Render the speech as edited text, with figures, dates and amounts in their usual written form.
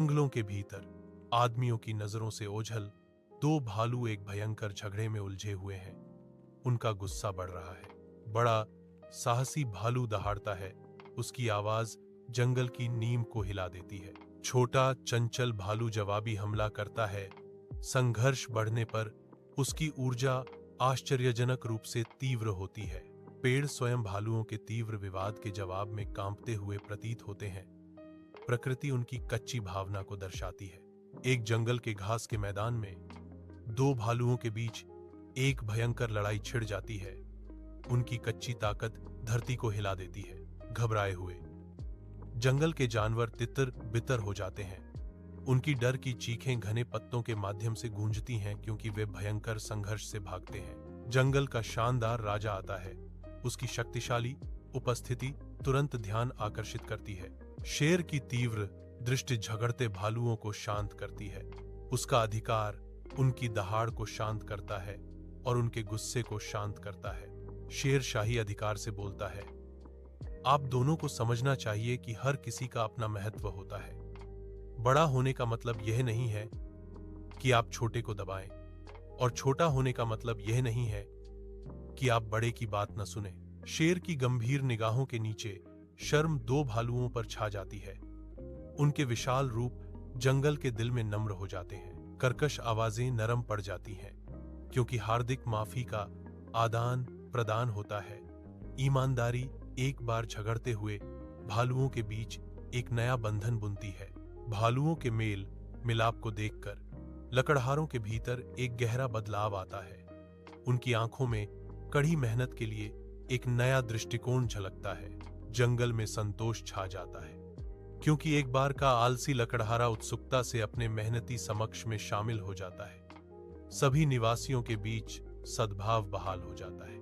जंगलों के भीतर आदमियों की नजरों से ओझल दो भालू एक भयंकर झगड़े में उलझे हुए हैं। उनका गुस्सा बढ़ रहा है। बड़ा साहसी भालू दहाड़ता है। उसकी आवाज जंगल की नींव को हिला देती है। छोटा चंचल भालू जवाबी हमला करता है। संघर्ष बढ़ने पर उसकी ऊर्जा आश्चर्यजनक रूप से तीव्र होती है। पेड़ स्वयं भालुओं के तीव्र विवाद के जवाब में कांपते हुए प्रतीत होते हैं। प्रकृति उनकी कच्ची भावना को दर्शाती है। एक जंगल के घास के मैदान में दो भालुओं के बीच एक भयंकर लड़ाई छिड़ जाती है। उनकी कच्ची ताकत धरती को हिला देती है। घबराए हुए जंगल के जानवर तितर बितर हो जाते हैं। उनकी डर की चीखें घने पत्तों के माध्यम से गूंजती हैं, क्योंकि वे भयंकर संघर्ष से भागते हैं। जंगल का शानदार राजा आता है। उसकी शक्तिशाली उपस्थिति तुरंत ध्यान आकर्षित करती है। शेर की तीव्र दृष्टि झगड़ते भालुओं को शांत करती है। उसका अधिकार उनकी दहाड़ को शांत करता है और उनके गुस्से को शांत करता है। शेर शाही अधिकार से बोलता है, आप दोनों को समझना चाहिए कि हर किसी का अपना महत्व होता है। बड़ा होने का मतलब यह नहीं है कि आप छोटे को दबाएं, और छोटा होने का मतलब यह नहीं है कि आप बड़े की बात न सुने। शेर की गंभीर निगाहों के नीचे शर्म दो भालुओं पर छा जाती है। उनके विशाल रूप जंगल के दिल में नम्र हो जाते हैं। कर्कश आवाजें नरम पड़ जाती हैं, क्योंकि हार्दिक माफी का आदान प्रदान होता है। ईमानदारी एक बार झगड़ते हुए भालुओं के बीच एक नया बंधन बुनती है। भालुओं के मेल मिलाप को देखकर लकड़हारों के भीतर एक गहरा बदलाव आता है। उनकी आंखों में कड़ी मेहनत के लिए एक नया दृष्टिकोण झलकता है। जंगल में संतोष छा जाता है, क्योंकि एक बार का आलसी लकड़हारा उत्सुकता से अपने मेहनती समक्ष में शामिल हो जाता है। सभी निवासियों के बीच सद्भाव बहाल हो जाता है।